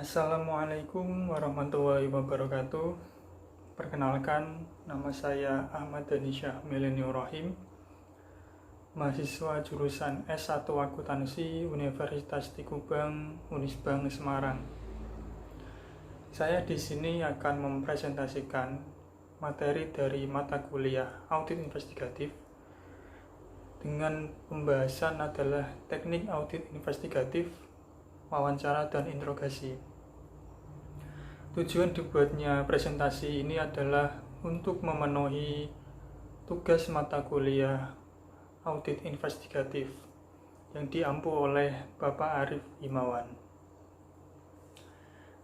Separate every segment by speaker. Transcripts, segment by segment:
Speaker 1: Assalamualaikum warahmatullahi wabarakatuh. Perkenalkan, nama saya Ahmad Danisyah Millennium Rohim, mahasiswa jurusan S1 Akuntansi Universitas Tikubang, Unisbank Semarang. Saya di sini akan mempresentasikan materi dari mata kuliah Audit Investigatif dengan pembahasan adalah teknik audit investigatif, wawancara dan interogasi. Tujuan dibuatnya presentasi ini adalah untuk memenuhi tugas mata kuliah audit investigatif yang diampu oleh Bapak Arif Himawan.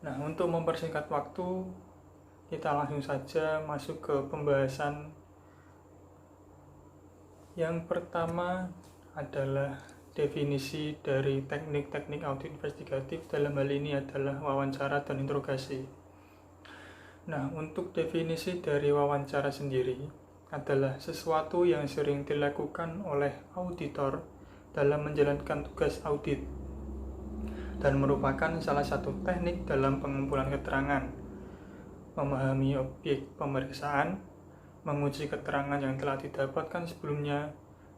Speaker 1: Nah, untuk mempersingkat waktu, kita langsung saja masuk ke pembahasan. Yang pertama adalah definisi dari teknik-teknik audit investigatif, dalam hal ini adalah wawancara dan interogasi. Nah, untuk definisi dari wawancara sendiri adalah sesuatu yang sering dilakukan oleh auditor dalam menjalankan tugas audit dan merupakan salah satu teknik dalam pengumpulan keterangan, memahami objek pemeriksaan, menguji keterangan yang telah didapatkan sebelumnya,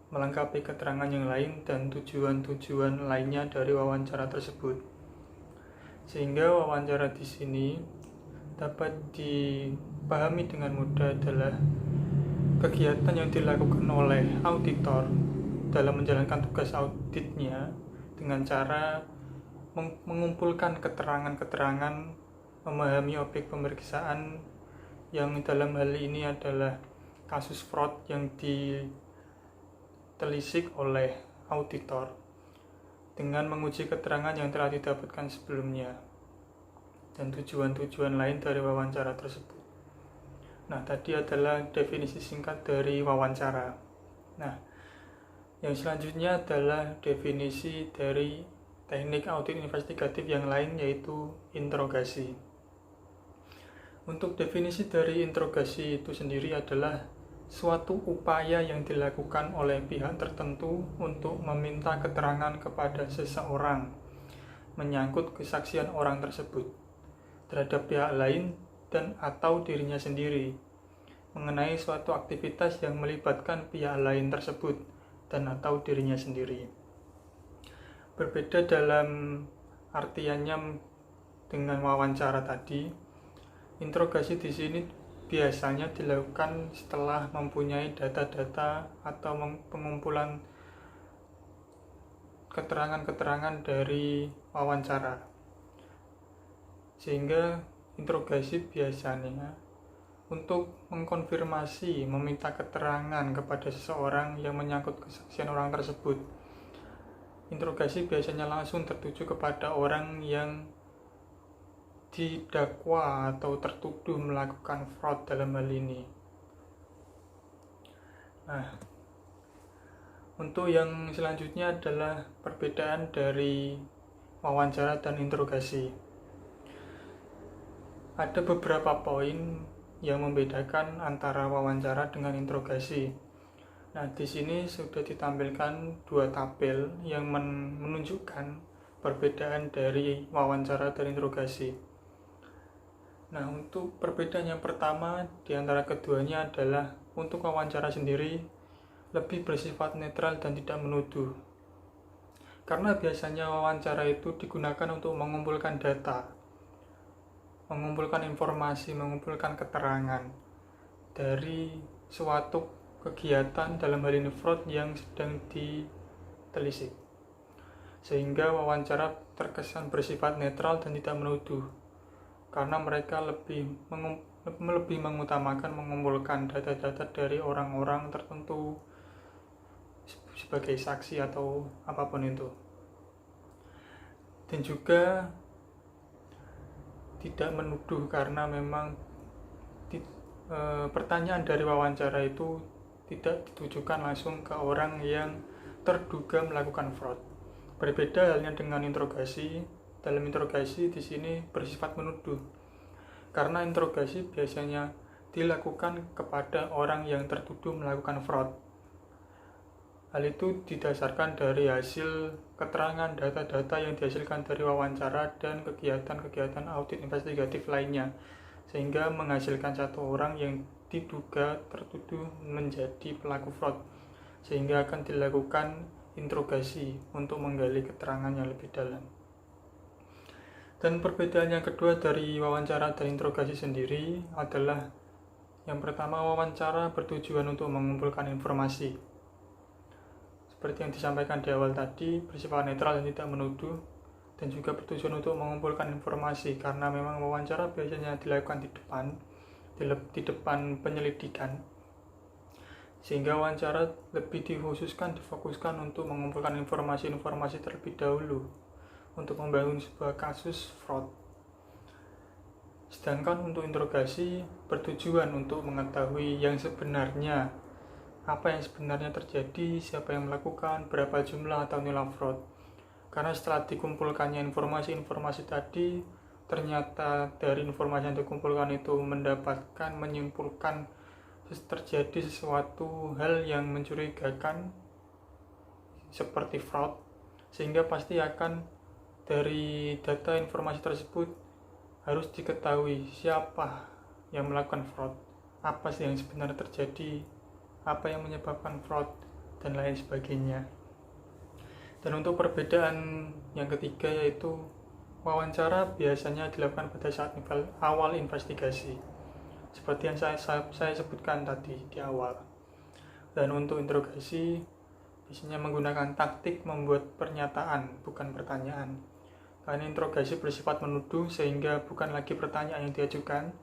Speaker 1: melengkapi keterangan yang lain, dan tujuan-tujuan lainnya dari wawancara tersebut. Sehingga wawancara di sini dapat dipahami dengan mudah adalah kegiatan yang dilakukan oleh auditor dalam menjalankan tugas auditnya dengan cara mengumpulkan keterangan-keterangan, memahami objek pemeriksaan yang dalam hal ini adalah kasus fraud yang ditelisik oleh auditor dengan menguji keterangan yang telah didapatkan sebelumnya dan tujuan-tujuan lain dari wawancara tersebut. Nah, tadi adalah definisi singkat dari wawancara. Nah, yang selanjutnya adalah definisi dari teknik audit investigatif yang lain, yaitu interogasi. Untuk definisi dari interogasi itu sendiri adalah suatu upaya yang dilakukan oleh pihak tertentu untuk meminta keterangan kepada seseorang menyangkut kesaksian orang tersebut terhadap pihak lain dan atau dirinya sendiri mengenai suatu aktivitas yang melibatkan pihak lain tersebut dan atau dirinya sendiri. Berbeda dalam artiannya dengan wawancara tadi, interogasi di sini biasanya dilakukan setelah mempunyai data-data atau pengumpulan keterangan-keterangan dari wawancara. Sehingga interogasi biasanya untuk mengkonfirmasi, meminta keterangan kepada seseorang yang menyangkut kesaksian orang tersebut. Interogasi biasanya langsung tertuju kepada orang yang didakwa atau tertuduh melakukan fraud dalam hal ini. Nah, untuk yang selanjutnya adalah perbedaan dari wawancara dan interogasi. Ada beberapa poin yang membedakan antara wawancara dengan interogasi. Nah, di sini sudah ditampilkan dua tabel yang menunjukkan perbedaan dari wawancara dan interogasi. Nah, untuk perbedaan yang pertama di antara keduanya adalah untuk wawancara sendiri lebih bersifat netral dan tidak menuduh. Karena biasanya wawancara itu digunakan untuk mengumpulkan data, mengumpulkan informasi, mengumpulkan keterangan dari suatu kegiatan, dalam hal ini fraud, yang sedang ditelisik. Sehingga wawancara terkesan bersifat netral dan tidak menuduh, karena mereka lebih mengutamakan mengumpulkan data-data dari orang-orang tertentu sebagai saksi atau apapun itu. Dan juga tidak menuduh karena memang pertanyaan dari wawancara itu tidak ditujukan langsung ke orang yang terduga melakukan fraud. Berbeda halnya dengan interogasi. Dalam interogasi di sini bersifat menuduh, karena interogasi biasanya dilakukan kepada orang yang tertuduh melakukan fraud. Hal itu didasarkan dari hasil keterangan data-data yang dihasilkan dari wawancara dan kegiatan-kegiatan audit investigatif lainnya, sehingga menghasilkan satu orang yang diduga tertuduh menjadi pelaku fraud, sehingga akan dilakukan interogasi untuk menggali keterangan yang lebih dalam. Dan perbedaan yang kedua dari wawancara dan interogasi sendiri adalah yang pertama, wawancara bertujuan untuk mengumpulkan informasi. Seperti yang disampaikan di awal tadi, bersifat netral dan tidak menuduh, dan juga bertujuan untuk mengumpulkan informasi karena memang wawancara biasanya dilakukan di depan penyelidikan, sehingga wawancara lebih difokuskan untuk mengumpulkan informasi-informasi terlebih dahulu untuk membangun sebuah kasus fraud. Sedangkan untuk interogasi bertujuan untuk mengetahui yang sebenarnya, apa yang sebenarnya terjadi, siapa yang melakukan, berapa jumlah atau nilai fraud. Karena setelah dikumpulkannya informasi-informasi tadi, ternyata dari informasi yang dikumpulkan itu menyimpulkan terjadi sesuatu hal yang mencurigakan seperti fraud, sehingga pasti akan dari data informasi tersebut harus diketahui siapa yang melakukan fraud, apa sih yang sebenarnya terjadi, apa yang menyebabkan fraud, dan lain sebagainya. Dan untuk perbedaan yang ketiga yaitu wawancara biasanya dilakukan pada saat awal investigasi, seperti yang saya sebutkan tadi di awal. Dan untuk interogasi biasanya menggunakan taktik membuat pernyataan, bukan pertanyaan. Karena interogasi bersifat menuduh, sehingga bukan lagi pertanyaan yang diajukan,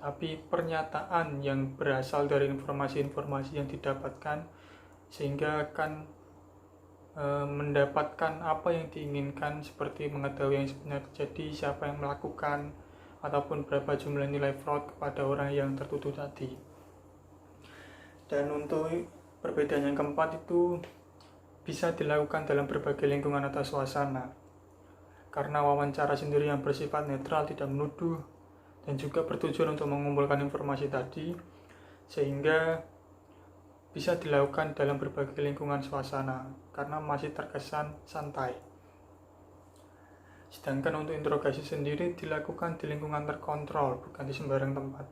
Speaker 1: tapi pernyataan yang berasal dari informasi-informasi yang didapatkan, sehingga akan mendapatkan apa yang diinginkan, seperti mengetahui yang sebenarnya terjadi, siapa yang melakukan, ataupun berapa jumlah nilai fraud kepada orang yang tertuduh tadi. Dan untuk perbedaan yang keempat itu bisa dilakukan dalam berbagai lingkungan atau suasana, karena wawancara sendiri yang bersifat netral, tidak menuduh, dan juga bertujuan untuk mengumpulkan informasi tadi, sehingga bisa dilakukan dalam berbagai lingkungan suasana karena masih terkesan santai. Sedangkan untuk interogasi sendiri dilakukan di lingkungan terkontrol, bukan di sembarang tempat.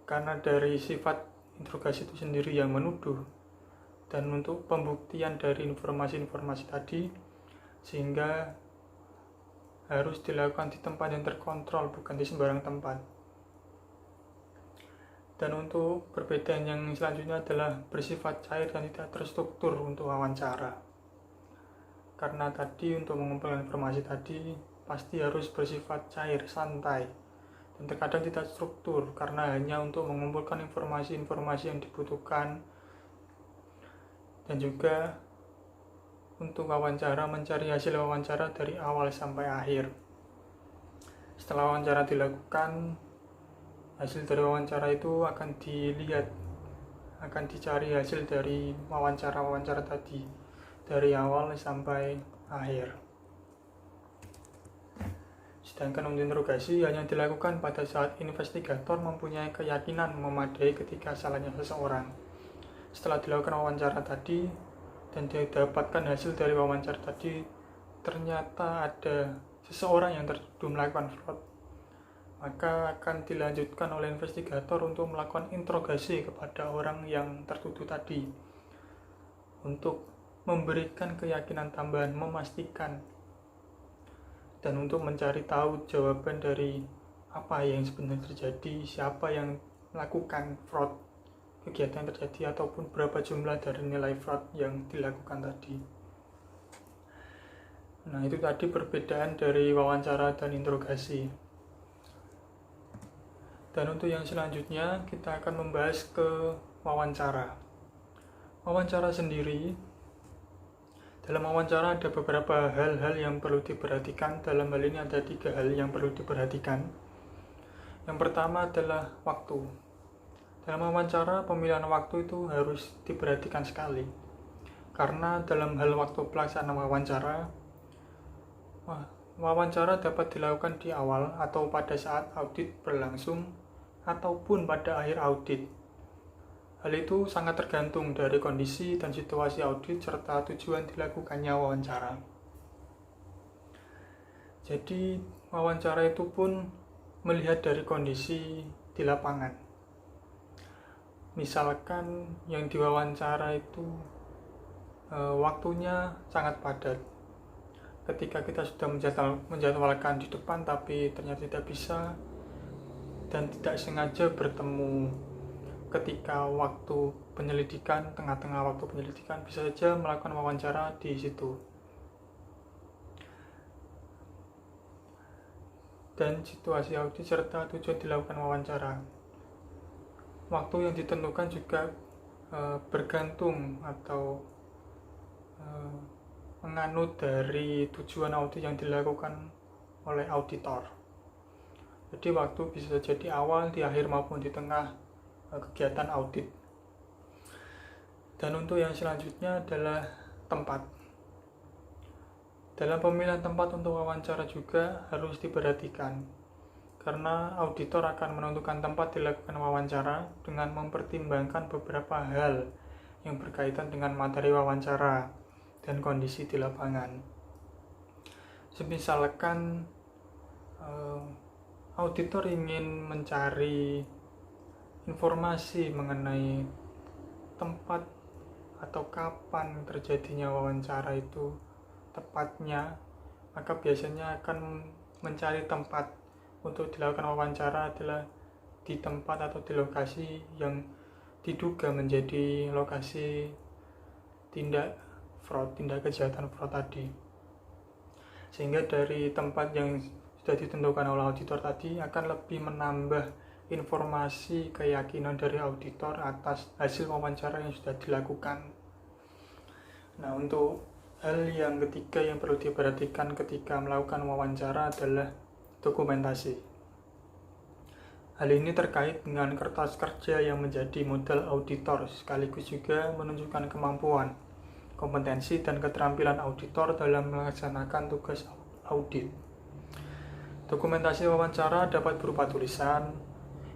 Speaker 1: Karena dari sifat interogasi itu sendiri yang menuduh, dan untuk pembuktian dari informasi-informasi tadi, sehingga harus dilakukan di tempat yang terkontrol, bukan di sembarang tempat. Dan untuk perbedaan yang selanjutnya adalah bersifat cair dan tidak terstruktur untuk wawancara. Karena tadi untuk mengumpulkan informasi tadi pasti harus bersifat cair, santai, dan terkadang tidak struktur karena hanya untuk mengumpulkan informasi-informasi yang dibutuhkan, dan juga untuk wawancara mencari hasil wawancara dari awal sampai akhir. Setelah wawancara dilakukan, hasil dari wawancara itu akan dicari hasil dari wawancara tadi dari awal sampai akhir. Sedangkan untuk interogasi hanya dilakukan pada saat investigator mempunyai keyakinan memadai ketika salahnya seseorang. Setelah dilakukan wawancara tadi dan didapatkan hasil dari wawancara tadi, ternyata ada seseorang yang tertuduh melakukan fraud, maka akan dilanjutkan oleh investigator untuk melakukan interogasi kepada orang yang tertuduh tadi untuk memberikan keyakinan tambahan, memastikan, dan untuk mencari tahu jawaban dari apa yang sebenarnya terjadi, siapa yang melakukan fraud, kegiatan yang terjadi, ataupun berapa jumlah dari nilai fraud yang dilakukan tadi. Nah, itu tadi perbedaan dari wawancara dan interogasi. Dan untuk yang selanjutnya kita akan membahas ke wawancara. Wawancara sendiri, dalam wawancara ada beberapa hal-hal yang perlu diperhatikan. Dalam hal ini ada 3 hal yang perlu diperhatikan. Yang pertama adalah waktu. Dalam wawancara, pemilihan waktu itu harus diperhatikan sekali. Karena dalam hal waktu pelaksanaan wawancara dapat dilakukan di awal atau pada saat audit berlangsung, ataupun pada akhir audit. Hal itu sangat tergantung dari kondisi dan situasi audit serta tujuan dilakukannya wawancara. Jadi wawancara itu pun melihat dari kondisi di lapangan. Misalkan yang diwawancara itu waktunya sangat padat. Ketika kita sudah menjadwalkan di depan tapi ternyata tidak bisa dan tidak sengaja bertemu ketika waktu penyelidikan, tengah-tengah waktu penyelidikan, bisa saja melakukan wawancara di situ. Dan situasi audit serta tujuan dilakukan wawancara. Waktu yang ditentukan juga bergantung atau menganut dari tujuan audit yang dilakukan oleh auditor. Jadi waktu bisa saja di awal, di akhir maupun di tengah kegiatan audit. Dan untuk yang selanjutnya adalah tempat. Dalam pemilihan tempat untuk wawancara juga harus diperhatikan, karena auditor akan menentukan tempat dilakukan wawancara dengan mempertimbangkan beberapa hal yang berkaitan dengan materi wawancara dan kondisi di lapangan. Semisalkan auditor ingin mencari informasi mengenai tempat atau kapan terjadinya wawancara itu tepatnya, maka biasanya akan mencari tempat untuk dilakukan wawancara adalah di tempat atau di lokasi yang diduga menjadi lokasi tindak kejahatan fraud tadi. Sehingga dari tempat yang sudah ditentukan oleh auditor tadi akan lebih menambah informasi keyakinan dari auditor atas hasil wawancara yang sudah dilakukan. Nah, untuk hal yang ketiga yang perlu diperhatikan ketika melakukan wawancara adalah dokumentasi. Hal ini terkait dengan kertas kerja yang menjadi modal auditor, sekaligus juga menunjukkan kemampuan, kompetensi, dan keterampilan auditor dalam melaksanakan tugas audit. Dokumentasi wawancara dapat berupa tulisan,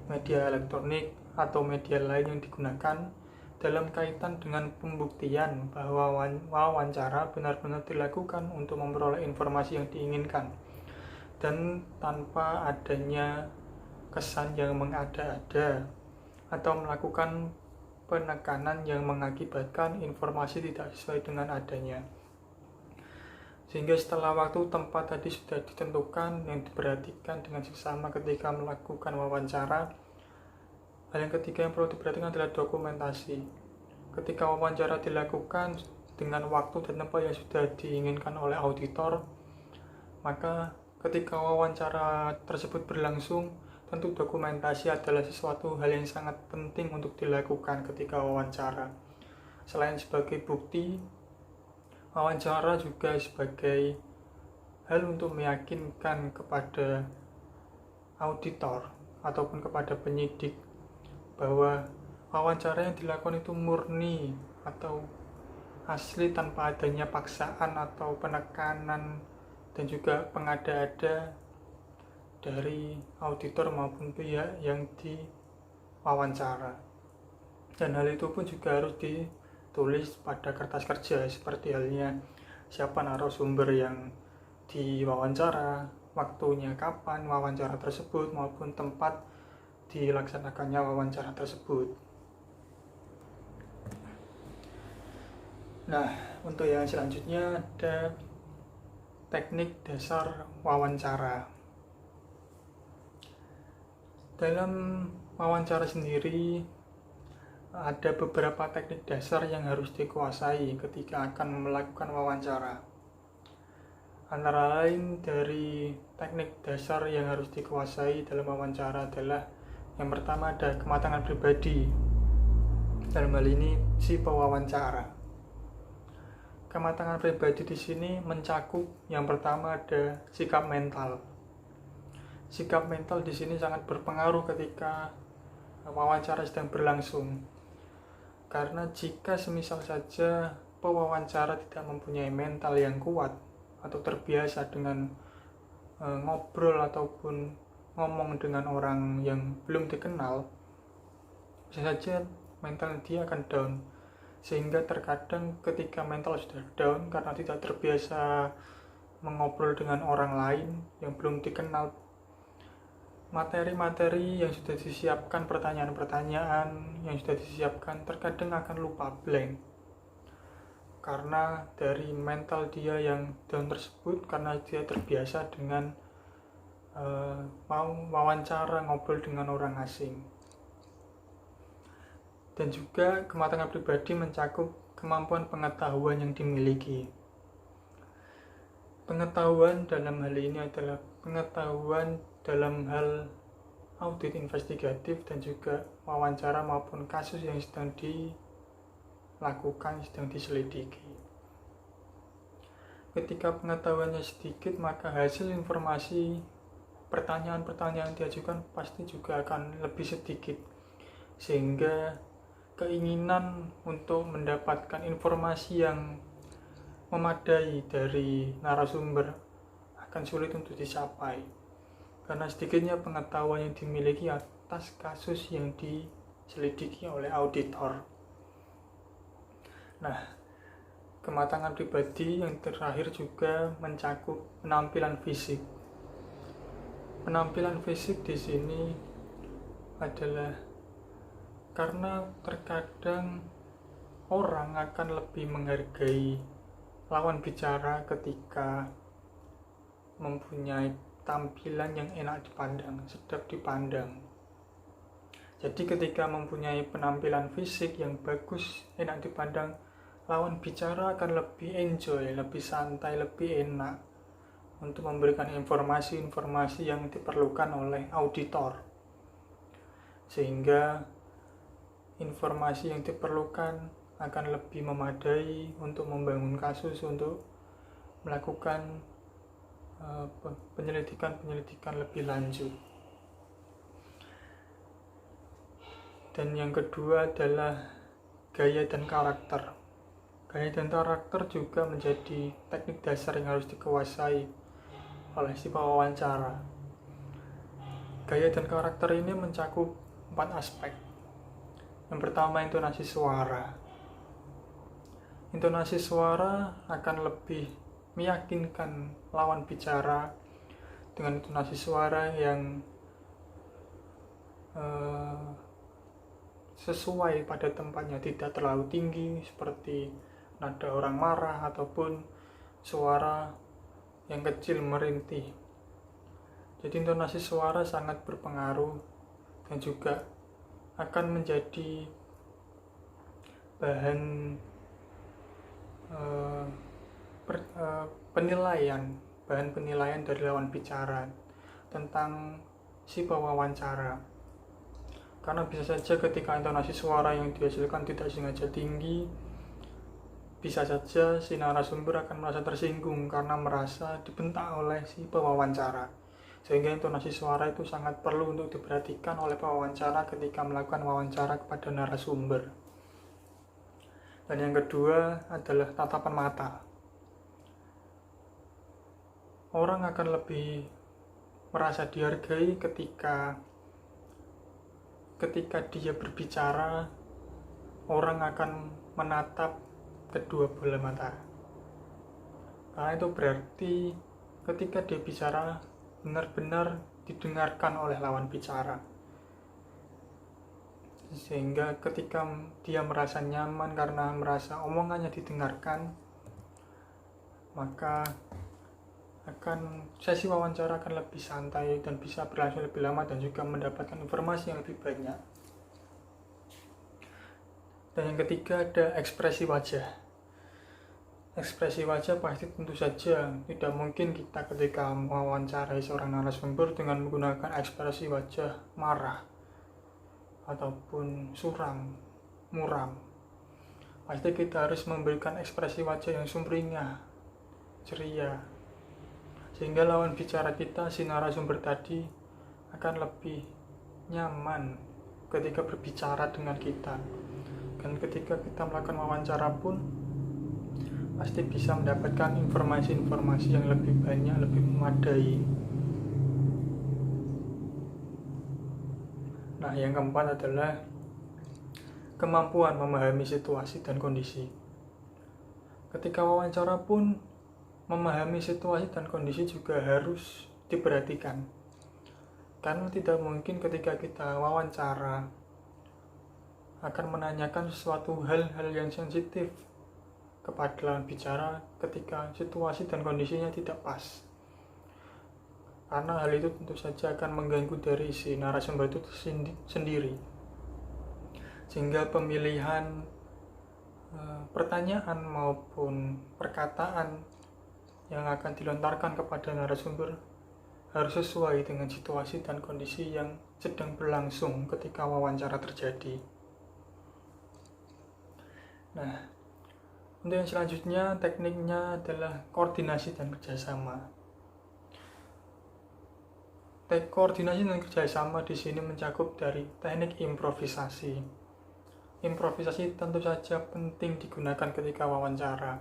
Speaker 1: media elektronik, atau media lain yang digunakan dalam kaitan dengan pembuktian bahwa wawancara benar-benar dilakukan untuk memperoleh informasi yang diinginkan dan tanpa adanya kesan yang mengada-ada atau melakukan penekanan yang mengakibatkan informasi tidak sesuai dengan adanya. Sehingga setelah waktu tempat tadi sudah ditentukan, yang diperhatikan dengan seksama ketika melakukan wawancara. Hal yang ketiga yang perlu diperhatikan adalah dokumentasi. Ketika wawancara dilakukan dengan waktu dan tempat yang sudah diinginkan oleh auditor, maka ketika wawancara tersebut berlangsung, tentu dokumentasi adalah sesuatu hal yang sangat penting untuk dilakukan ketika wawancara. Selain sebagai bukti, wawancara juga sebagai hal untuk meyakinkan kepada auditor ataupun kepada penyidik bahwa wawancara yang dilakukan itu murni atau asli tanpa adanya paksaan atau penekanan dan juga pengada-ada dari auditor maupun pihak yang diwawancara. Dan hal itu pun juga harus ditulis pada kertas kerja, seperti halnya siapa narasumber yang diwawancara, waktunya kapan wawancara tersebut, maupun tempat dilaksanakannya wawancara tersebut. Nah, untuk yang selanjutnya ada teknik dasar wawancara. Dalam wawancara sendiri ada beberapa teknik dasar yang harus dikuasai ketika akan melakukan wawancara. Antara lain dari teknik dasar yang harus dikuasai dalam wawancara adalah yang pertama ada kematangan pribadi. Dalam hal ini si pewawancara. Kematangan pribadi di sini mencakup yang pertama ada sikap mental. Sikap mental di sini sangat berpengaruh ketika wawancara sedang berlangsung. Karena jika semisal saja pewawancara tidak mempunyai mental yang kuat atau terbiasa dengan ngobrol ataupun ngomong dengan orang yang belum dikenal, bisa saja mental dia akan down. Sehingga terkadang ketika mental sudah down karena tidak terbiasa mengobrol dengan orang lain yang belum dikenal, materi-materi yang sudah disiapkan, pertanyaan-pertanyaan yang sudah disiapkan terkadang akan lupa, blank. Karena dari mental dia yang down tersebut, karena dia terbiasa dengan mau wawancara, ngobrol dengan orang asing. Dan juga kematangan pribadi mencakup kemampuan pengetahuan yang dimiliki. Pengetahuan dalam hal ini adalah pengetahuan dalam hal audit investigatif dan juga wawancara maupun kasus yang sedang dilakukan, sedang diselidiki. Ketika pengetahuannya sedikit, maka hasil informasi pertanyaan-pertanyaan yang diajukan pasti juga akan lebih sedikit, sehingga keinginan untuk mendapatkan informasi yang memadai dari narasumber akan sulit untuk dicapai karena sedikitnya pengetahuan yang dimiliki atas kasus yang diselidiki oleh auditor. Nah, kematangan pribadi yang terakhir juga mencakup penampilan fisik. Penampilan fisik di sini adalah karena terkadang orang akan lebih menghargai lawan bicara ketika mempunyai tampilan yang enak dipandang, sedap dipandang. Jadi ketika mempunyai penampilan fisik yang bagus, enak dipandang, lawan bicara akan lebih enjoy, lebih santai, lebih enak untuk memberikan informasi-informasi yang diperlukan oleh auditor. Sehingga informasi yang diperlukan akan lebih memadai untuk membangun kasus, untuk melakukan penyelidikan lebih lanjut. Dan yang kedua adalah gaya dan karakter. Gaya dan karakter juga menjadi teknik dasar yang harus dikuasai oleh si pewawancara. Gaya dan karakter ini mencakup 4 aspek. Yang pertama, intonasi suara. Intonasi suara akan lebih meyakinkan lawan bicara dengan intonasi suara yang sesuai pada tempatnya, tidak terlalu tinggi seperti nada orang marah ataupun suara yang kecil merintih. Jadi intonasi suara sangat berpengaruh dan juga akan menjadi bahan penilaian dari lawan bicara tentang si pewawancara. Karena bisa saja ketika intonasi suara yang dihasilkan tidak sengaja tinggi, bisa saja si narasumber akan merasa tersinggung karena merasa dibentak oleh si pewawancara. Sehingga intonasi suara itu sangat perlu untuk diperhatikan oleh pewawancara ketika melakukan wawancara kepada narasumber. Dan yang kedua adalah tatapan mata. Orang akan lebih merasa dihargai ketika dia berbicara, orang akan menatap kedua bola mata. Karena itu berarti ketika dia bicara benar-benar didengarkan oleh lawan bicara. Sehingga ketika dia merasa nyaman karena merasa omongannya didengarkan, maka sesi wawancara akan lebih santai dan bisa berlangsung lebih lama dan juga mendapatkan informasi yang lebih banyak. Dan yang ketiga ada ekspresi wajah. Ekspresi wajah pasti tentu saja tidak mungkin kita ketika mewawancarai seorang narasumber dengan menggunakan ekspresi wajah marah ataupun suram, muram. Pasti kita harus memberikan ekspresi wajah yang sumringah, ceria, sehingga lawan bicara kita, si narasumber tadi, akan lebih nyaman ketika berbicara dengan kita. Dan ketika kita melakukan wawancara pun pasti bisa mendapatkan informasi-informasi yang lebih banyak, lebih memadai. Nah, yang keempat adalah kemampuan memahami situasi dan kondisi. Ketika wawancara pun, memahami situasi dan kondisi juga harus diperhatikan. Karena tidak mungkin ketika kita wawancara akan menanyakan sesuatu hal-hal yang sensitif kepada lawan bicara ketika situasi dan kondisinya tidak pas. Karena hal itu tentu saja akan mengganggu dari si narasumber itu sendiri. Sehingga pemilihan pertanyaan maupun perkataan yang akan dilontarkan kepada narasumber harus sesuai dengan situasi dan kondisi yang sedang berlangsung ketika wawancara terjadi. Nah, untuk yang selanjutnya tekniknya adalah koordinasi dan kerjasama. Koordinasi dan kerjasama di sini mencakup dari teknik improvisasi. Improvisasi tentu saja penting digunakan ketika wawancara,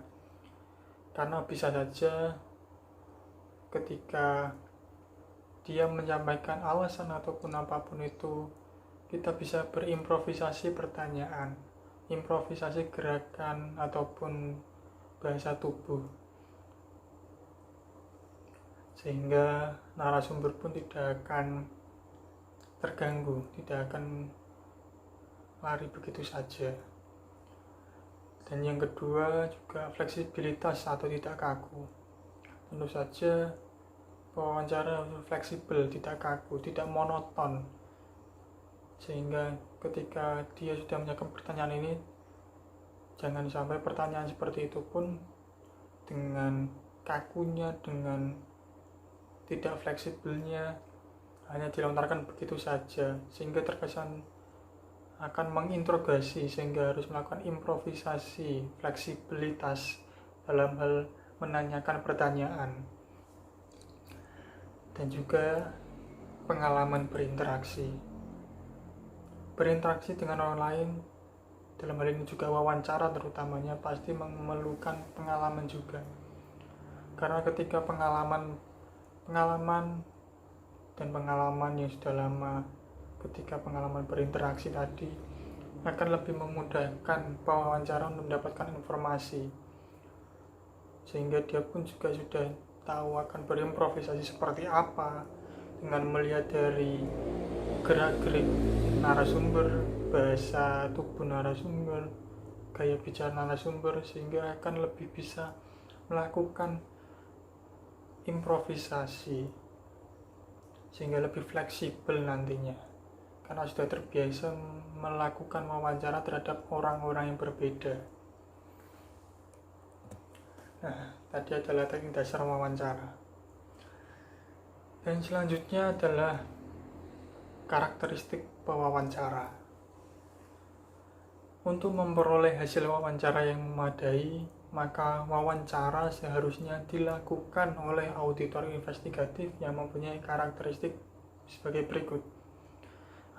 Speaker 1: karena bisa saja ketika dia menyampaikan alasan ataupun apapun itu, kita bisa berimprovisasi pertanyaan, improvisasi gerakan ataupun bahasa tubuh, sehingga narasumber pun tidak akan terganggu, tidak akan lari begitu saja. Dan yang kedua juga fleksibilitas atau tidak kaku. Tentu saja wawancara fleksibel, tidak kaku, tidak monoton, sehingga ketika dia sudah menyiapkan pertanyaan ini, jangan sampai pertanyaan seperti itu pun dengan kakunya, dengan tidak fleksibelnya hanya dilontarkan begitu saja, sehingga terkesan akan menginterogasi, sehingga harus melakukan improvisasi, fleksibilitas dalam hal menanyakan pertanyaan. Dan juga pengalaman berinteraksi dengan orang lain, dalam hal ini juga wawancara terutamanya, pasti memerlukan pengalaman juga. Karena ketika pengalaman yang sudah lama, ketika pengalaman berinteraksi tadi akan lebih memudahkan pewawancara untuk mendapatkan informasi, sehingga dia pun juga sudah tahu akan berimprovisasi seperti apa dengan melihat dari gerak-gerik narasumber, bahasa tubuh narasumber, gaya bicara narasumber, sehingga akan lebih bisa melakukan improvisasi sehingga lebih fleksibel nantinya, karena sudah terbiasa melakukan wawancara terhadap orang-orang yang berbeda. Nah, tadi adalah teknik dasar wawancara. Dan selanjutnya adalah karakteristik pewawancara. Untuk memperoleh hasil wawancara yang memadai, maka wawancara seharusnya dilakukan oleh auditor investigatif yang mempunyai karakteristik sebagai berikut.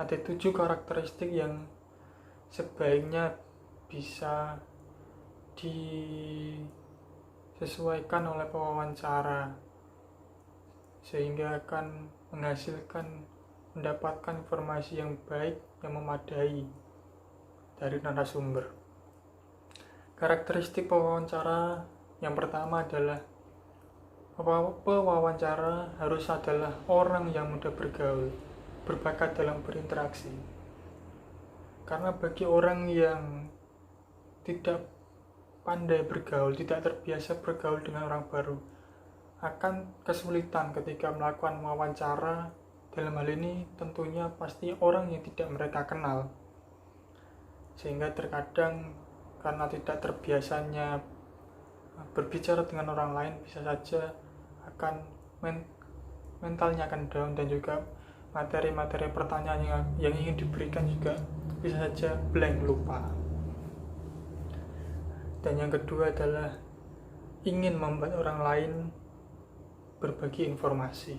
Speaker 1: Ada 7 karakteristik yang sebaiknya bisa disesuaikan oleh pewawancara, sehingga akan mendapatkan informasi yang baik, yang memadai dari narasumber. Karakteristik pewawancara yang pertama adalah pewawancara harus adalah orang yang mudah bergaul, berbakat dalam berinteraksi. Karena bagi orang yang tidak pandai bergaul, tidak terbiasa bergaul dengan orang baru, akan kesulitan ketika melakukan wawancara. Dalam hal ini tentunya pasti orang yang tidak mereka kenal, sehingga terkadang karena tidak terbiasanya berbicara dengan orang lain, bisa saja akan mentalnya akan down, dan juga materi-materi pertanyaan yang ingin diberikan juga bisa saja blank, lupa. Dan yang kedua adalah ingin membuat orang lain berbagi informasi.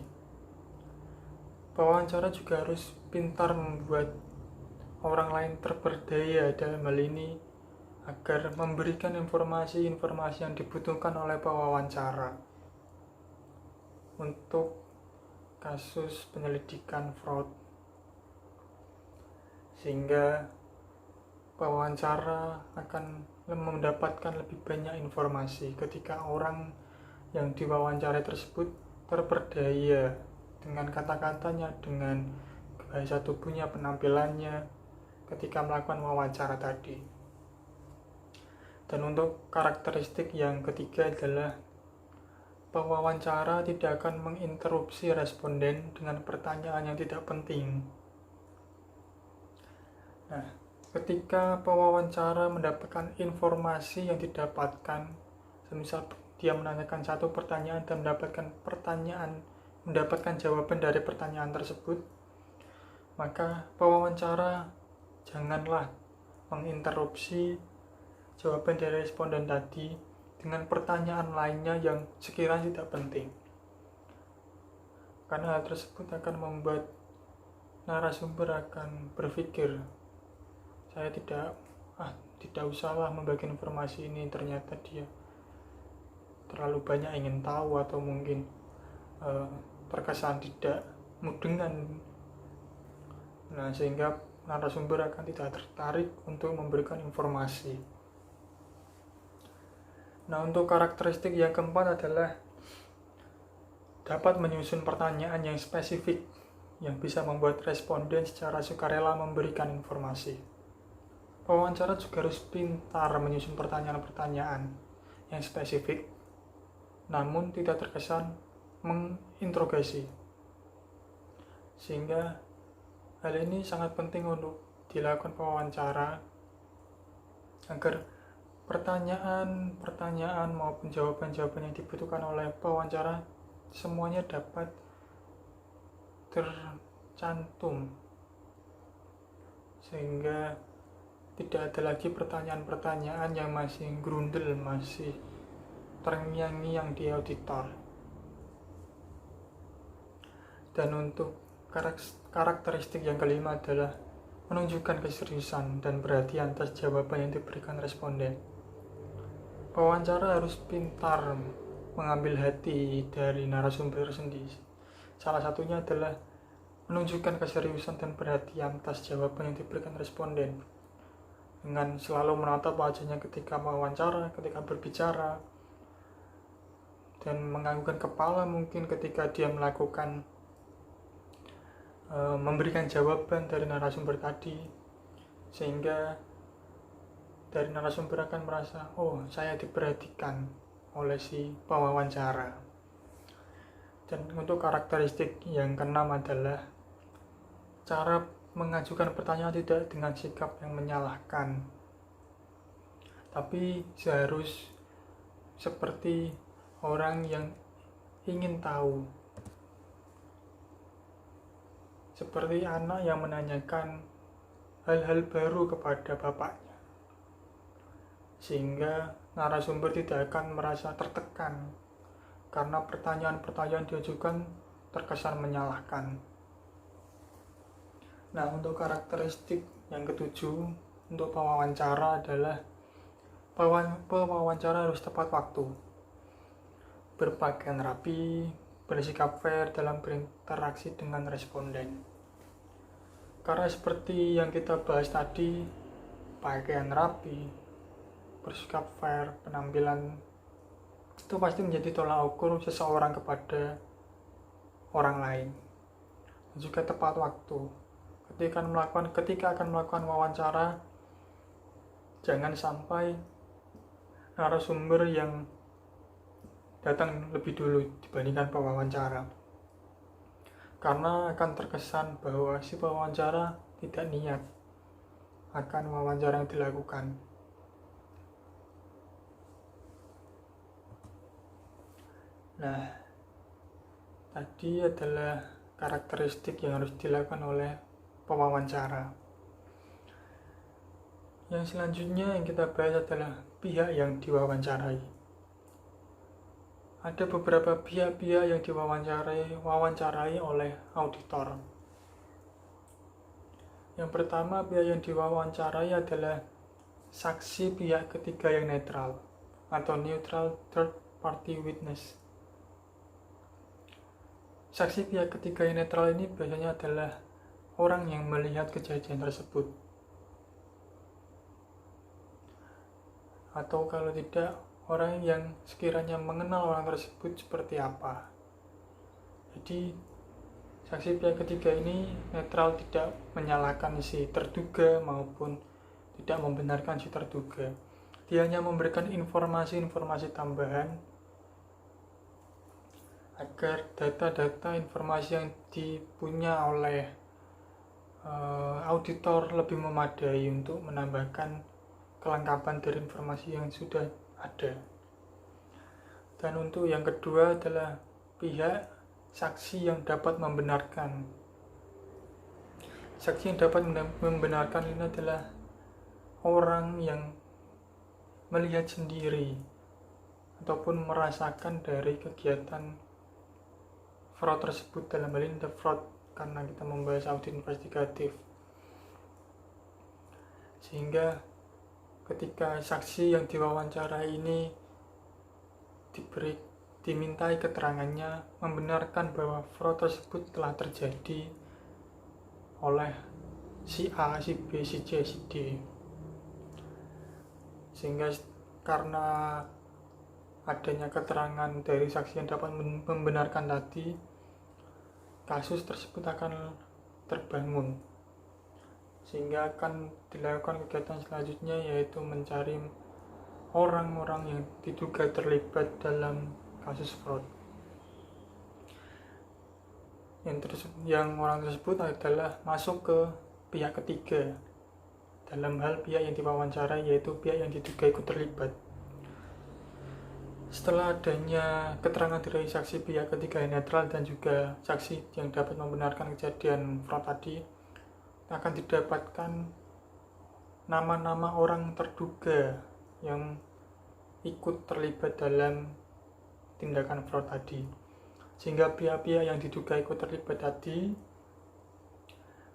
Speaker 1: Pewawancara juga harus pintar membuat orang lain terperdaya dalam hal ini, agar memberikan informasi-informasi yang dibutuhkan oleh pewawancara untuk kasus penyelidikan fraud, sehingga pewawancara akan mendapatkan lebih banyak informasi ketika orang yang diwawancarai tersebut terperdaya dengan kata-katanya, dengan bahasa tubuhnya, penampilannya ketika melakukan wawancara tadi. Dan untuk karakteristik yang ketiga adalah pewawancara tidak akan menginterupsi responden dengan pertanyaan yang tidak penting. Nah, ketika pewawancara mendapatkan informasi yang didapatkan, semisal dia menanyakan satu pertanyaan dan mendapatkan jawaban dari pertanyaan tersebut, maka pewawancara janganlah menginterupsi jawaban dari responden tadi dengan pertanyaan lainnya yang sekiranya tidak penting. Karena hal tersebut akan membuat narasumber akan berpikir, saya tidak usahlah membagi informasi ini, ternyata dia terlalu banyak ingin tahu atau mungkin terkesan tidak mudengan. Nah, sehingga narasumber akan tidak tertarik untuk memberikan informasi. Nah, untuk karakteristik yang keempat adalah dapat menyusun pertanyaan yang spesifik yang bisa membuat responden secara sukarela memberikan informasi. Pewawancara juga harus pintar menyusun pertanyaan-pertanyaan yang spesifik, namun tidak terkesan menginterogasi. Sehingga hal ini sangat penting untuk dilakukan pewawancara agar pertanyaan maupun jawaban-jawaban yang dibutuhkan oleh pewawancara semuanya dapat tercantum, sehingga tidak ada lagi pertanyaan-pertanyaan yang masih grundel, masih terngiang-ngiang di auditor. Dan untuk karakteristik yang kelima adalah menunjukkan keseriusan dan perhatian atas jawaban yang diberikan responden. Pewawancara harus pintar mengambil hati dari narasumber sendiri. Salah satunya adalah menunjukkan keseriusan dan perhatian atas jawaban yang diberikan responden, dengan selalu menatap wajahnya ketika mewawancara, ketika berbicara, dan menganggukkan kepala mungkin ketika dia melakukan memberikan jawaban dari narasumber tadi, sehingga dari narasumber akan merasa, oh, saya diperhatikan oleh si pewawancara. Dan untuk karakteristik yang keenam adalah cara mengajukan pertanyaan tidak dengan sikap yang menyalahkan, tapi seharus seperti orang yang ingin tahu, seperti anak yang menanyakan hal-hal baru kepada bapaknya, sehingga narasumber tidak akan merasa tertekan karena pertanyaan-pertanyaan diajukan terkesan menyalahkan. Nah, untuk karakteristik yang ketujuh untuk pewawancara adalah pewawancara harus tepat waktu, berpakaian rapi, bersikap fair dalam berinteraksi dengan responden. Karena seperti yang kita bahas tadi, pakaian rapi, bersikap fair, penampilan itu pasti menjadi tolak ukur seseorang kepada orang lain. Dan juga tepat waktu. Ketika akan melakukan wawancara, jangan sampai narasumber yang datang lebih dulu dibandingkan pewawancara, karena akan terkesan bahwa si pewawancara tidak niat akan wawancara yang dilakukan. Nah, tadi adalah karakteristik yang harus dilakukan oleh pewawancara. Yang selanjutnya yang kita bahas adalah pihak yang diwawancarai. Ada beberapa pihak-pihak yang diwawancarai oleh auditor. Yang pertama, pihak yang diwawancarai adalah saksi pihak ketiga yang netral atau neutral third party witness. Saksi pihak ketiga yang netral ini biasanya adalah orang yang melihat kejadian tersebut. atau kalau tidak orang yang sekiranya mengenal orang tersebut seperti apa. Jadi saksi pihak ketiga ini netral, tidak menyalahkan si terduga maupun tidak membenarkan si terduga. Dia hanya memberikan informasi-informasi tambahan agar data-data informasi yang dipunya oleh auditor lebih memadai untuk menambahkan kelengkapan dari informasi yang sudah ada. Dan untuk yang kedua adalah pihak saksi yang dapat membenarkan. Saksi yang dapat membenarkan ini adalah orang yang melihat sendiri ataupun merasakan dari kegiatan fraud tersebut. Dalam hal ini the fraud karena kita membahas audit investigatif, sehingga ketika saksi yang diwawancara ini dimintai keterangannya membenarkan bahwa fraud tersebut telah terjadi oleh si A, si B, si C, si D, sehingga karena adanya keterangan dari saksi yang dapat membenarkan tadi, kasus tersebut akan terbangun, sehingga akan dilakukan kegiatan selanjutnya, yaitu mencari orang-orang yang diduga terlibat dalam kasus fraud. Yang orang tersebut adalah masuk ke pihak ketiga dalam hal pihak yang diwawancara, yaitu pihak yang diduga ikut terlibat. Setelah adanya keterangan dari saksi pihak ketiga yang netral dan juga saksi yang dapat membenarkan kejadian fraud tadi, akan didapatkan nama-nama orang terduga yang ikut terlibat dalam tindakan fraud tadi, sehingga pihak-pihak yang diduga ikut terlibat tadi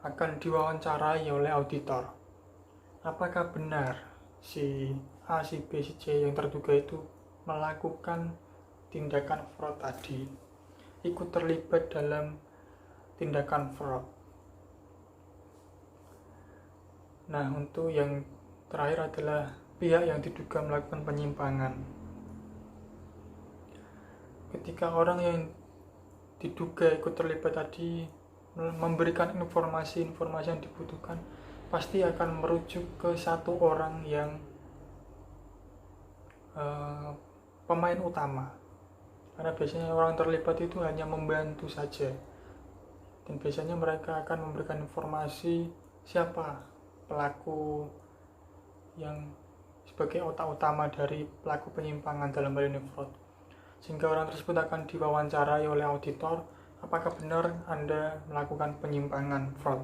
Speaker 1: akan diwawancarai oleh auditor. Apakah benar si A, si B, si C yang terduga itu melakukan tindakan fraud tadi, ikut terlibat dalam tindakan fraud. Nah, untuk yang terakhir adalah pihak yang diduga melakukan penyimpangan. Ketika orang yang diduga ikut terlibat tadi memberikan informasi-informasi yang dibutuhkan, pasti akan merujuk ke satu orang yang pemain utama, karena biasanya orang terlibat itu hanya membantu saja, dan biasanya mereka akan memberikan informasi siapa pelaku yang sebagai otak utama dari pelaku penyimpangan dalam hal ini fraud, sehingga orang tersebut akan diwawancarai oleh auditor, apakah benar Anda melakukan penyimpangan fraud.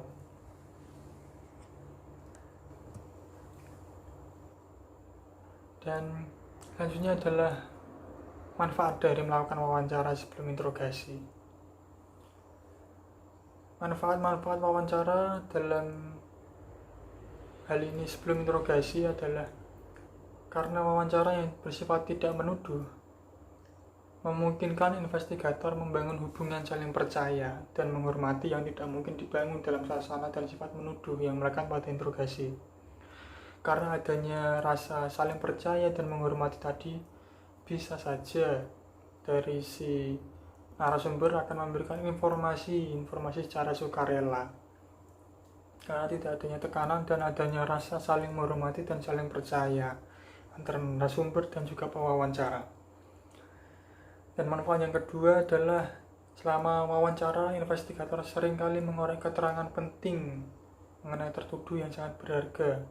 Speaker 1: Dan selanjutnya adalah manfaat dari melakukan wawancara sebelum interogasi. Manfaat-manfaat wawancara dalam hal ini sebelum interogasi adalah karena wawancara yang bersifat tidak menuduh memungkinkan investigator membangun hubungan saling percaya dan menghormati yang tidak mungkin dibangun dalam suasana dan sifat menuduh yang melekat pada interogasi. Karena adanya rasa saling percaya dan menghormati tadi, bisa saja dari si narasumber akan memberikan informasi secara sukarela, karena tidak adanya tekanan dan adanya rasa saling menghormati dan saling percaya antara narasumber dan juga pewawancara. Dan manfaat yang kedua adalah selama wawancara, investigator seringkali mengorek keterangan penting mengenai tertuduh yang sangat berharga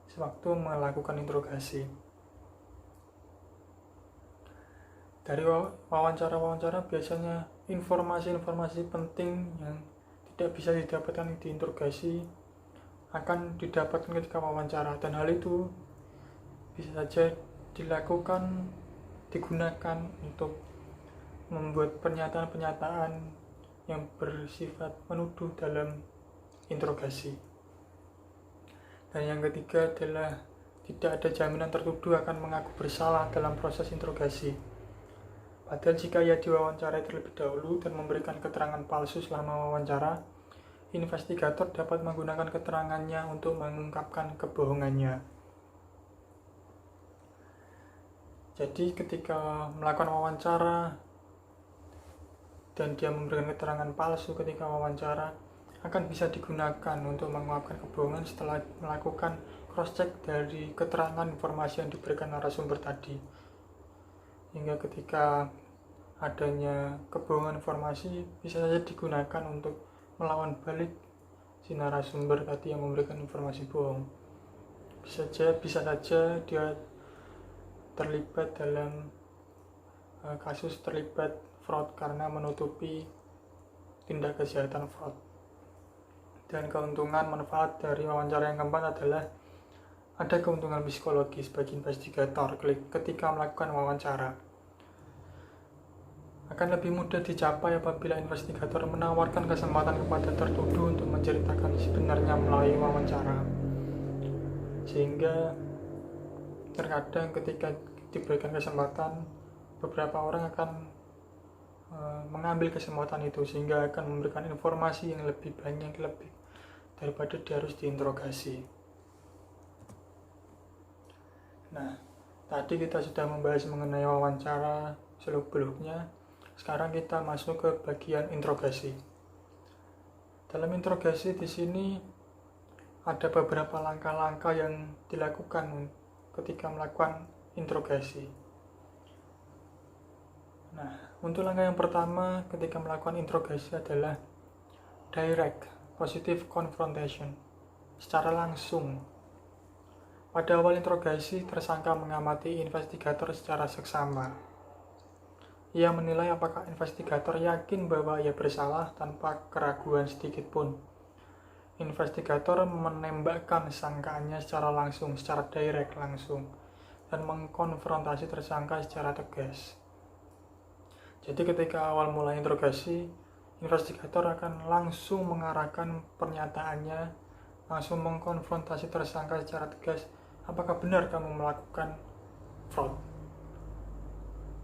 Speaker 1: sewaktu melakukan interogasi. Dari wawancara-wawancara biasanya informasi-informasi penting yang tidak bisa didapatkan di interogasi akan didapatkan ketika wawancara, dan hal itu bisa saja digunakan untuk membuat pernyataan-pernyataan yang bersifat menuduh dalam interogasi. Dan yang ketiga adalah tidak ada jaminan tertuduh akan mengaku bersalah dalam proses interogasi. Padahal jika ia diwawancarai terlebih dahulu dan memberikan keterangan palsu selama wawancara, investigator dapat menggunakan keterangannya untuk mengungkapkan kebohongannya. Jadi ketika melakukan wawancara dan dia memberikan keterangan palsu ketika wawancara, akan bisa digunakan untuk menguapkan kebohongan setelah melakukan cross-check dari keterangan informasi yang diberikan narasumber tadi. Hingga ketika adanya kebohongan informasi bisa saja digunakan untuk melawan balik si narasumber tadi yang memberikan informasi bohong. Bisa saja dia terlibat dalam kasus terlibat fraud karena menutupi tindak kejahatan fraud. Dan keuntungan manfaat dari wawancara yang keempat adalah ada keuntungan psikologis bagi investigator ketika melakukan wawancara. Akan lebih mudah dicapai apabila investigator menawarkan kesempatan kepada tertuduh untuk menceritakan sebenarnya melalui wawancara. Sehingga terkadang ketika diberikan kesempatan, beberapa orang akan mengambil kesempatan itu sehingga akan memberikan informasi yang lebih banyak daripada dia harus diinterogasi. Nah, tadi kita sudah membahas mengenai wawancara seluk-beluknya. Sekarang kita masuk ke bagian interogasi. Dalam interogasi di sini ada beberapa langkah-langkah yang dilakukan ketika melakukan interogasi. Nah, untuk langkah yang pertama ketika melakukan interogasi adalah direct positive confrontation, secara langsung. Pada awal interogasi, tersangka mengamati investigator secara seksama. Ia menilai apakah investigator yakin bahwa ia bersalah tanpa keraguan sedikit pun. Investigator menembakkan sangkaannya secara langsung, secara direct langsung, dan mengkonfrontasi tersangka secara tegas. Jadi ketika awal mulai interogasi, investigator akan langsung mengarahkan pernyataannya, langsung mengkonfrontasi tersangka secara tegas, apakah benar kamu melakukan fraud?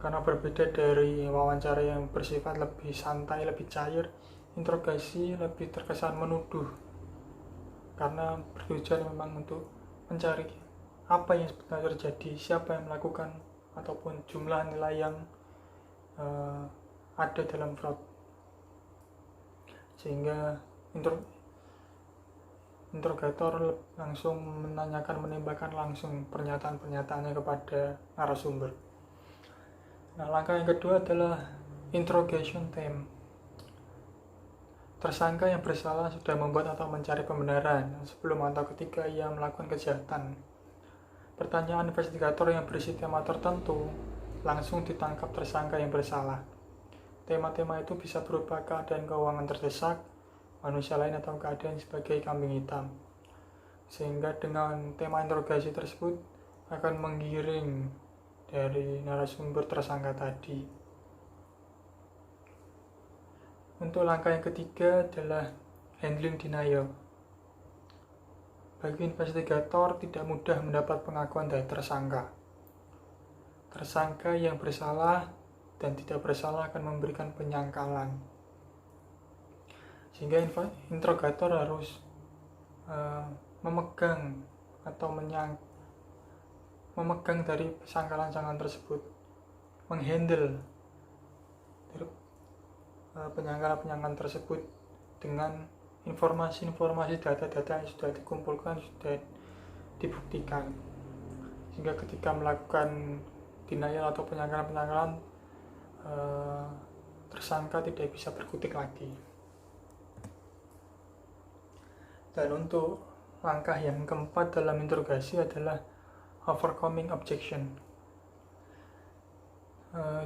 Speaker 1: Karena berbeda dari wawancara yang bersifat lebih santai, lebih cair, interogasi lebih terkesan menuduh. Karena bertujuan memang untuk mencari apa yang sebenarnya terjadi, siapa yang melakukan, ataupun jumlah nilai yang ada dalam fraud. Sehingga interrogator langsung menembakkan langsung pernyataan-pernyataannya kepada narasumber. Nah, langkah yang kedua adalah interrogation time. Tersangka yang bersalah sudah membuat atau mencari pembenaran sebelum atau ketika ia melakukan kejahatan. Pertanyaan investigator yang berisi tema tertentu langsung ditangkap tersangka yang bersalah. Tema-tema itu bisa berupa keadaan keuangan terdesak, manusia lain, atau keadaan sebagai kambing hitam. Sehingga dengan tema interogasi tersebut akan menggiring dari narasumber tersangka tadi. Untuk langkah yang ketiga adalah handling denial. Bagi investigator tidak mudah mendapat pengakuan dari tersangka. Tersangka yang bersalah dan tidak bersalah akan memberikan penyangkalan. Sehingga interrogator harus memegang atau memegang dari sangkalan-sangkalan tersebut, menghandle dari penyangkalan-penyangkalan tersebut dengan informasi-informasi, data-data yang sudah dikumpulkan, sudah dibuktikan. Sehingga ketika melakukan denial atau penyangkalan-penyangkalan, tersangka tidak bisa berkutik lagi. Dan untuk langkah yang keempat dalam interogasi adalah overcoming objection.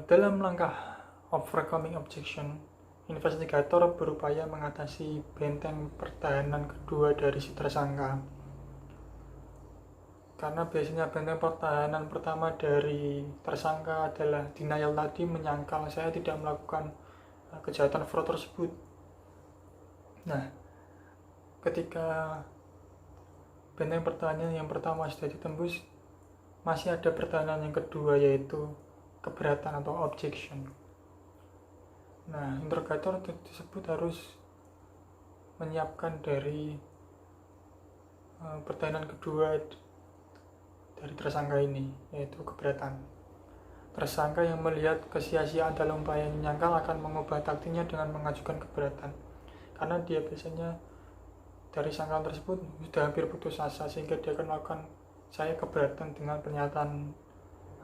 Speaker 1: Dalam langkah overcoming objection, investigator berupaya mengatasi benteng pertahanan kedua dari si tersangka. Karena biasanya benteng pertahanan pertama dari tersangka adalah denial tadi, menyangkal saya tidak melakukan kejahatan fraud tersebut. Nah, ketika benteng pertahanan yang pertama sudah ditembus, masih ada pertahanan yang kedua, yaitu keberatan atau objection. Nah, interrogator tersebut harus menyiapkan dari pertahanan kedua dari tersangka ini, yaitu keberatan. Tersangka yang melihat kesia-siaan dalam upaya menyangkal akan mengubah taktiknya dengan mengajukan keberatan, karena dia biasanya dari sangkaan tersebut sudah hampir putus asa, sehingga dia akan melakukan saya keberatan dengan pernyataan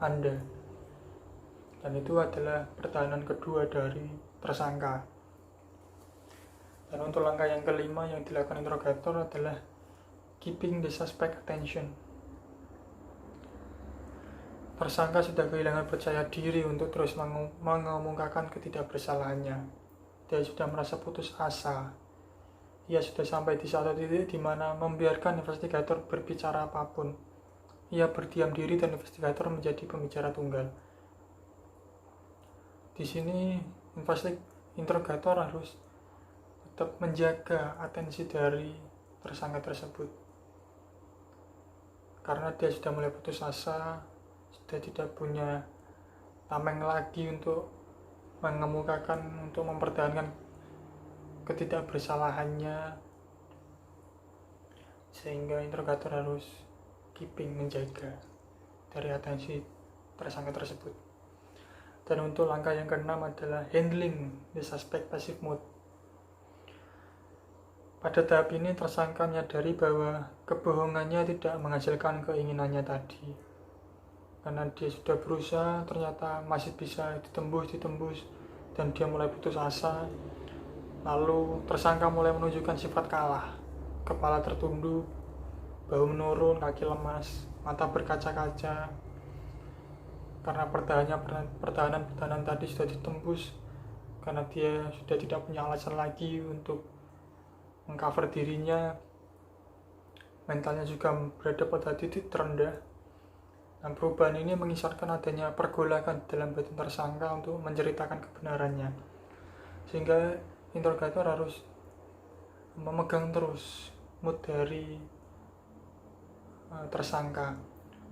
Speaker 1: Anda. Dan itu adalah pertahanan kedua dari tersangka. Dan untuk langkah yang kelima yang dilakukan interrogator adalah keeping the suspect attention. Tersangka sudah kehilangan percaya diri untuk terus mengemukakan ketidakbersalahannya. Dia sudah merasa putus asa. Ia sudah sampai di satu titik di mana membiarkan investigator berbicara apapun. Ia berdiam diri dan investigator menjadi pembicara tunggal. Di sini interrogator harus tetap menjaga atensi dari tersangka tersebut. Karena dia sudah mulai putus asa, sudah tidak punya tameng lagi untuk mengemukakan, untuk mempertahankan ketidakbersalahannya, sehingga interrogator harus menjaga dari atensi tersangka tersebut. Dan untuk langkah yang keenam adalah handling the suspect passive mode. Pada tahap ini tersangka menyadari bahwa kebohongannya tidak menghasilkan keinginannya tadi. Karena dia sudah berusaha, ternyata masih bisa ditembus, dan dia mulai putus asa. Lalu tersangka mulai menunjukkan sifat kalah, kepala tertunduk, bahu menurun, kaki lemas, mata berkaca-kaca. Karena pertahanan tadi sudah ditembus, karena dia sudah tidak punya alasan lagi untuk mengcover dirinya, mentalnya juga berada pada titik terendah. Dan perubahan ini mengisarkan adanya pergolakan dalam batin tersangka untuk menceritakan kebenarannya, sehingga interrogator harus memegang terus mood dari tersangka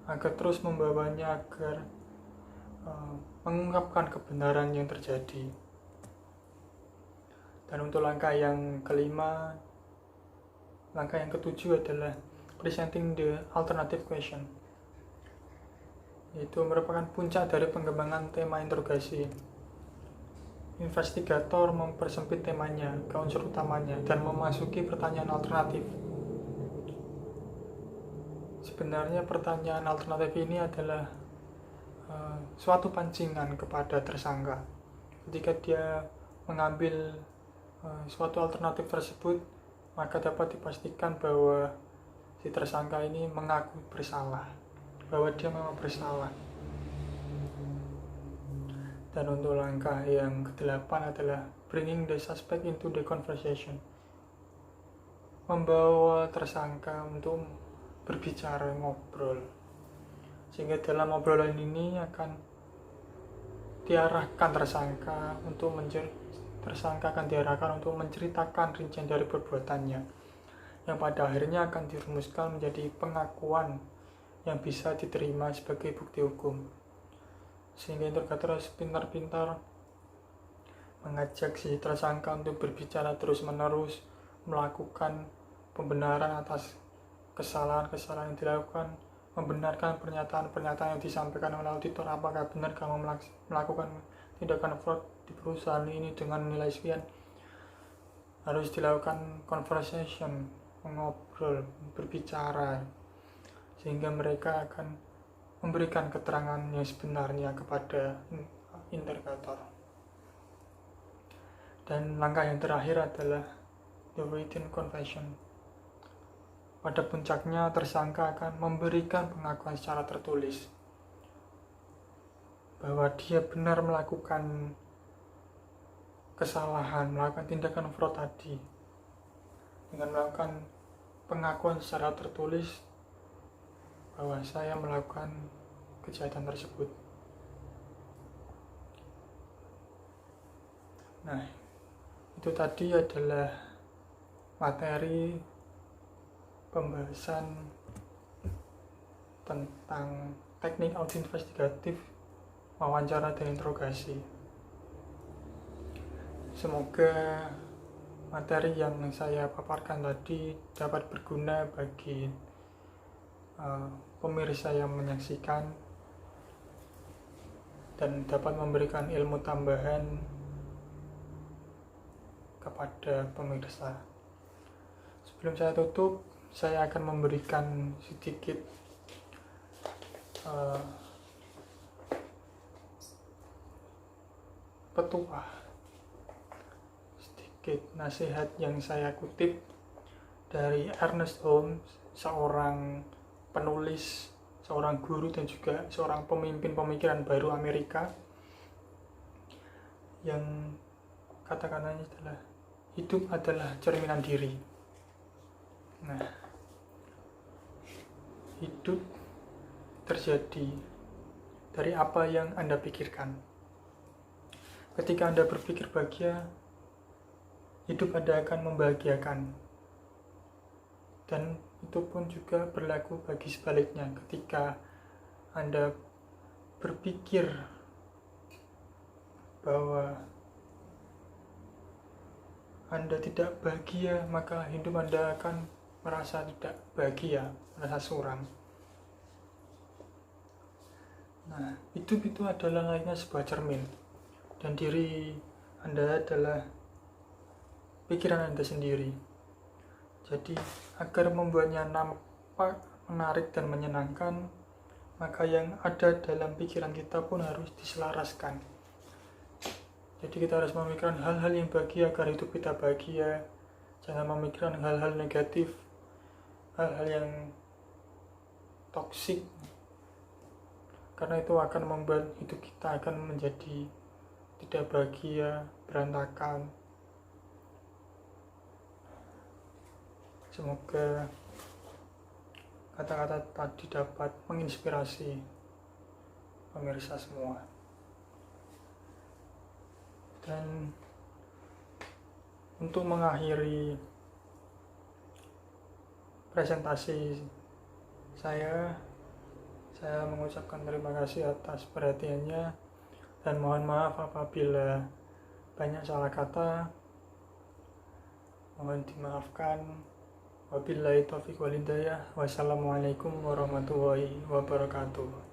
Speaker 1: agar terus membawanya agar mengungkapkan kebenaran yang terjadi. Dan untuk langkah yang ketujuh adalah presenting the alternative question, yaitu merupakan puncak dari pengembangan tema interogasi. Investigator mempersempit temanya ke unsur utamanya dan memasuki pertanyaan alternatif. Sebenarnya pertanyaan alternatif ini adalah suatu pancingan kepada tersangka. Ketika dia mengambil suatu alternatif tersebut, maka dapat dipastikan bahwa si tersangka ini mengaku bersalah, bahwa dia memang bersalah. Dan untuk langkah yang ke-8 adalah bringing the suspect into the conversation, membawa tersangka untuk berbicara, ngobrol, sehingga dalam obrolan ini akan diarahkan tersangka untuk menceritakan rincian dari perbuatannya, yang pada akhirnya akan dirumuskan menjadi pengakuan yang bisa diterima sebagai bukti hukum. Sehingga interrogator harus pintar-pintar mengajak si tersangka untuk berbicara terus-menerus, melakukan pembenaran atas kesalahan-kesalahan yang dilakukan, membenarkan pernyataan-pernyataan yang disampaikan oleh auditor. Apakah benar kamu melakukan tindakan fraud di perusahaan ini dengan nilai sekian? Harus dilakukan conversation, mengobrol, berbicara, sehingga mereka akan memberikan keterangan yang sebenarnya kepada interrogator. Dan langkah yang terakhir adalah the written confession. Pada puncaknya, tersangka akan memberikan pengakuan secara tertulis bahwa dia benar melakukan kesalahan, melakukan tindakan fraud tadi. Dengan melakukan pengakuan secara tertulis bahwa saya melakukan kejahatan tersebut. Nah, itu tadi adalah materi pembahasan tentang teknik audit investigatif, wawancara dan interogasi. Semoga materi yang saya paparkan tadi dapat berguna bagi pemirsa yang menyaksikan. dan dapat memberikan ilmu tambahan kepada pemirsa. Sebelum saya tutup, saya akan memberikan sedikit petuah, sedikit nasihat yang saya kutip dari Ernest Holmes, seorang penulis, seorang guru, dan juga seorang pemimpin pemikiran baru Amerika, yang kata-katanya adalah hidup adalah cerminan diri. Nah, hidup terjadi dari apa yang Anda pikirkan. Ketika Anda berpikir bahagia, hidup Anda akan membahagiakan. Dan itu pun juga berlaku bagi sebaliknya. Ketika Anda berpikir bahwa Anda tidak bahagia, maka hidup Anda akan merasa tidak bahagia, merasa suram. Nah, hidup itu adalah layaknya sebuah cermin, dan diri Anda adalah pikiran Anda sendiri. Jadi, agar membuatnya nampak menarik dan menyenangkan, maka yang ada dalam pikiran kita pun harus diselaraskan. Jadi kita harus memikirkan hal-hal yang bahagia agar hidup kita bahagia. Jangan memikirkan hal-hal negatif, hal-hal yang toksik, karena itu akan membuat hidup kita akan menjadi tidak bahagia, berantakan. Semoga kata-kata tadi dapat menginspirasi pemirsa semua. Dan untuk mengakhiri presentasi saya mengucapkan terima kasih atas perhatiannya, dan mohon maaf apabila banyak salah kata, mohon dimaafkan. Wabillahi taufiq wal hidayah. Wassalamualaikum warahmatullahi wabarakatuh.